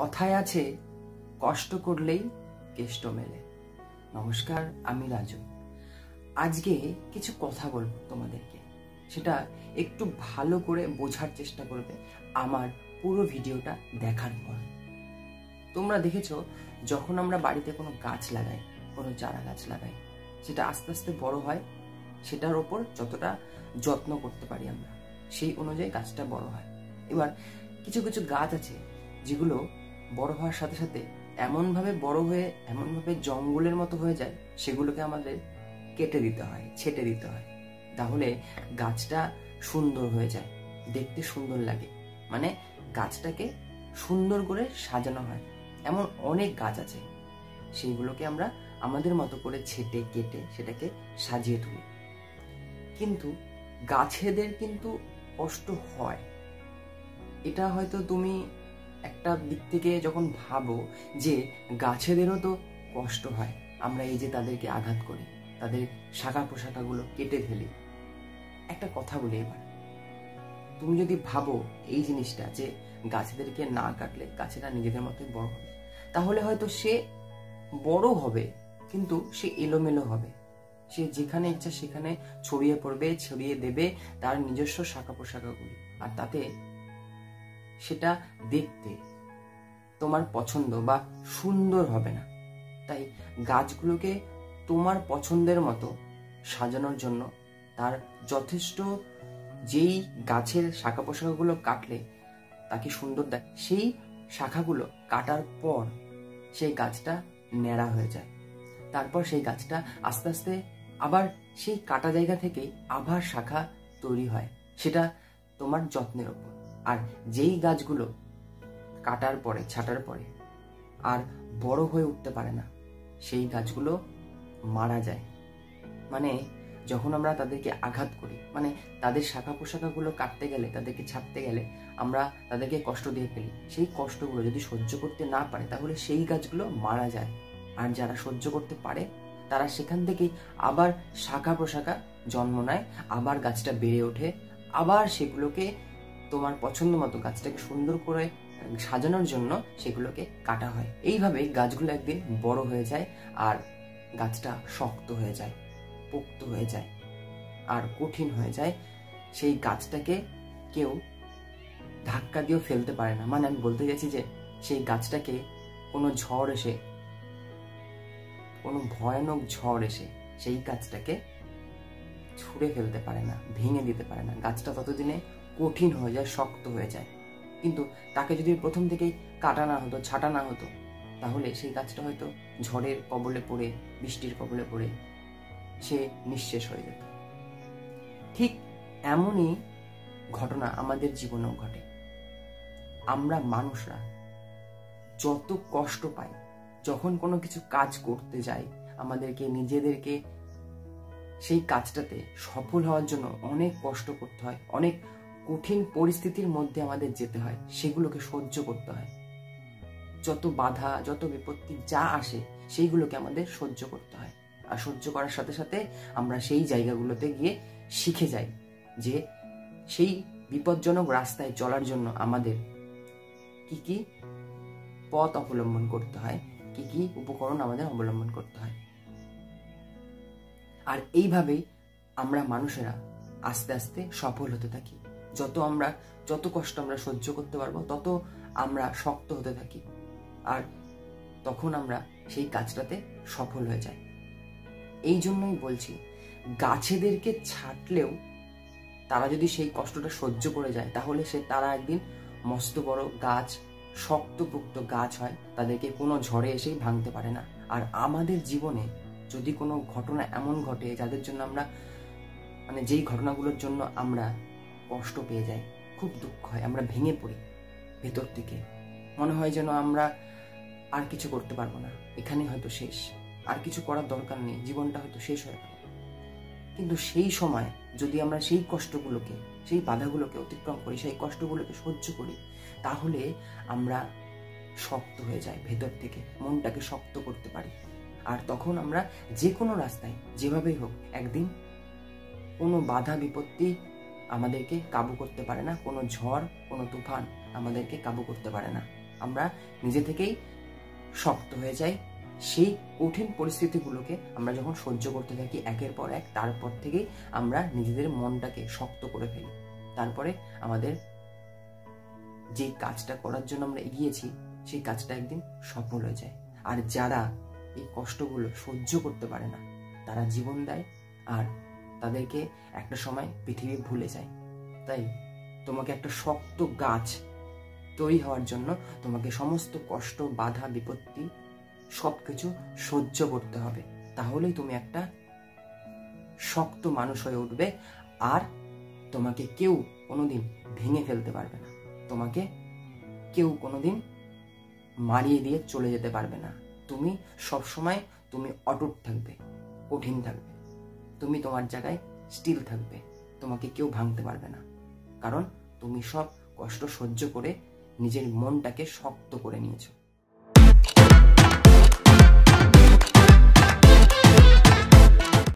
কথায় আছে, কষ্ট করলেই কেষ্ট মেলে। নমস্কার, আমি রাজু। আজকে কিছু কথা বলবো তোমাদেরকে, সেটা একটু ভালো করে বোঝার চেষ্টা করবে আমার পুরো ভিডিওটা দেখার পর। তোমরা দেখেছো, যখন আমরা বাড়িতে কোনো গাছ লাগাই, কোনো চারা গাছ লাগাই, সেটা আস্তে আস্তে বড় হয়। সেটার ওপর যতটা যত্ন করতে পারি আমরা, সেই অনুযায়ী গাছটা বড় হয়। এবার কিছু কিছু গাছ আছে যেগুলো বড় হওয়ার সাথে সাথে এমনভাবে বড় হয়ে এমনভাবে জঙ্গলের মতো হয়ে যায়, সেগুলোকে আমাদের কেটে দিতে হয়, ছেটে দিতে হয়। তাহলে গাছটা সুন্দর হয়ে যায়, দেখতে সুন্দর লাগে, মানে গাছটাকে সুন্দর করে সাজানো হয়। এমন অনেক গাছ আছে, সেইগুলোকে আমরা আমাদের মতো করে ছেটে কেটে সেটাকে সাজিয়ে তুলি। কিন্তু গাছেদের কিন্তু কষ্ট হয়। এটা হয়তো তুমি একটা দিক থেকে যখন ভাবো যে গাছেদেরও তো কষ্ট হয়, আমরা এই যে তাদেরকে আঘাত করি, তাদের শাখা পোশাখাগুলো কেটে ফেলি। একটা কথা বলি, এবার তুমি যদি ভাবো এই জিনিসটা যে গাছেদেরকে না কাটলে গাছেরা নিজেদের মতোই বড় হবে, তাহলে হয়তো সে বড় হবে, কিন্তু সে এলোমেলো হবে। সে যেখানে ইচ্ছা সেখানে ছড়িয়ে পড়বে, ছড়িয়ে দেবে তার নিজস্ব শাখা পোশাখাগুলি, আর তাতে সেটা দেখতে তোমার পছন্দ বা সুন্দর হবে না। তাই গাছগুলোকে তোমার পছন্দের মতো সাজানোর জন্য তার যথেষ্ট, যেই গাছের শাখা পোশাখাগুলো কাটলে তাকে সুন্দর দেয়, সেই শাখাগুলো কাটার পর সেই গাছটা ন্যাড়া হয়ে যায়। তারপর সেই গাছটা আস্তে আস্তে আবার সেই কাটা জায়গা থেকেই আবার শাখা তৈরি হয়। সেটা তোমার যত্নের ওপর। আর যেই গাছগুলো কাটার পরে, ছাটার পরে আর বড় হয়ে উঠতে পারে না, সেই গাছগুলো মারা যায়। মানে যখন আমরা তাদেরকে আঘাত করি, মানে তাদের শাখা পোশাখাগুলো কাটতে গেলে, তাদেরকে ছাড়তে গেলে আমরা তাদেরকে কষ্ট দিয়ে ফেলি। সেই কষ্টগুলো যদি সহ্য করতে না পারে, তাহলে সেই গাছগুলো মারা যায়। আর যারা সহ্য করতে পারে, তারা সেখান থেকেই আবার শাখা প্রশাখা জন্ম নেয়, আবার গাছটা বেড়ে ওঠে, আবার সেগুলোকে তোমার পছন্দ মতো গাছটাকে সুন্দর করে সাজানোর জন্য সেগুলোকে কাটা হয়। এইভাবে গাছগুলো একদিন বড় হয়ে যায়, আর গাছটা শক্ত হয়ে যায়, পোক্ত হয়ে যায়, আর কঠিন হয়ে যায়। সেই গাছটাকে কেউ ধাক্কা দিয়েও ফেলতে পারে না। মানে আমি বলতে চাইছি যে সেই গাছটাকে কোনো ঝড় এসে, কোনো ভয়ানক ঝড় এসে সেই গাছটাকে ছুঁড়ে ফেলতে পারে না, ভেঙে দিতে পারে না। গাছটা ততদিনে কঠিন হয়ে যায়, শক্ত হয়ে যায়। কিন্তু তাকে যদি প্রথম থেকেই কাটা না হতো, ছাটা না হতো, তাহলে সেই গাছটা হয়তো ঝড়ের কবলে পড়ে, বৃষ্টির কবলে পড়ে সে নিঃশেষ হয়ে যেত। ঠিক এমনই ঘটনা আমাদের জীবনেও ঘটে। আমরা মানুষরা যত কষ্ট পাই, যখন কোনো কিছু কাজ করতে যাই, আমাদেরকে নিজেদেরকে সেই কাজটাতে সফল হওয়ার জন্য অনেক কষ্ট করতে হয়, অনেক কঠিন পরিস্থিতির মধ্যে আমাদের যেতে হয়, সেগুলোকে সহ্য করতে হয়। যত বাধা, যত বিপত্তি যা আসে, সেইগুলোকে আমাদের সহ্য করতে হয়। আর সহ্য করার সাথে সাথে আমরা সেই জায়গাগুলোতে গিয়ে শিখে যাই যে সেই বিপজ্জনক রাস্তায় চলার জন্য আমাদের কি কি পথ অবলম্বন করতে হয়, কি কি উপকরণ আমাদের অবলম্বন করতে হয়। আর এইভাবেই আমরা মানুষেরা আস্তে আস্তে সফল হতে থাকি। যত কষ্ট আমরা সহ্য করতে পারবো, তত আমরা শক্ত হতে থাকি, আর তখন আমরা সেই কাজটাতে সফল হয়ে যাই। এই জন্যই বলছি, গাছেদেরকে ছাঁটলেও তারা যদি সেই কষ্টটা সহ্য করে যায়, তাহলে তারা একদিন মস্ত বড় গাছ, শক্তপোক্ত গাছ হয়। তাদেরকে কোনো ঝড়ে এসেই ভাঙতে পারে না। আর আমাদের জীবনে যদি কোনো ঘটনা এমন ঘটে যাদের জন্য আমরা, মানে যেই ঘটনাগুলোর জন্য আমরা কষ্ট পেয়ে যাই, খুব দুঃখ হয়, আমরা ভেঙে পড়ি ভেতর থেকে, মনে হয় যেন আমরা আর কিছু করতে পারবো না, এখানেই হয়তো শেষ, আর কিছু করার দরকার নেই, জীবনটা হয়তো শেষ হয়ে গেল। কিন্তু সেই সময় যদি আমরা সেই কষ্টগুলোকে, সেই বাধাগুলোকে অতিক্রম করি, সেই কষ্টগুলোকে সহ্য করি, তাহলে আমরা শক্ত হয়ে যাই ভেতর থেকে, মনটাকে শক্ত করতে পারি। আর তখন আমরা যে কোনো রাস্তায় যেভাবেই হোক, একদিন কোনো বাধা বিপত্তি আমাদেরকে কাবু করতে পারে না, কোনো ঝড়, কোনো তুফান আমাদেরকে কাবু করতে পারে না। আমরা নিজে থেকেই শক্ত হয়ে যাই। সেই কঠিন পরিস্থিতিগুলোকে আমরা যখন সহ্য করতে থাকি একের পর এক, তারপর থেকেই আমরা নিজেদের মনটাকে শক্ত করে ফেলি। তারপরে আমাদের যে কাজটা করার জন্য আমরা এগিয়েছি সেই কাজটা একদিন সফল হয়ে যায়। আর যারা এই কষ্টগুলো সহ্য করতে পারে না তারা জীবন দেয়, আর তাদেরকে একটা সময় পৃথিবী ভুলে যায়। তাই তোমাকে একটা শক্ত গাছ তৈরি হওয়ার জন্য তোমাকে সমস্ত কষ্ট, বাধা, বিপত্তি সবকিছু সহ্য করতে হবে। তাহলেই তুমি একটা শক্ত মানুষ হয়ে উঠবে, আর তোমাকে কেউ কোনোদিন ভেঙে ফেলতে পারবে না, তোমাকে কেউ কোনোদিন মারিয়ে দিয়ে চলে যেতে পারবে না। তুমি সবসময় তুমি অটুট থাকবে, কঠিন থাকবে, তুমি তোমার জায়গায় স্টিল থাকবে, তোমাকে কেউ ভাঙতে পারবে না। কারণ তুমি সব কষ্ট সহ্য করে নিজের মনটাকে শক্ত করে নিয়েছো।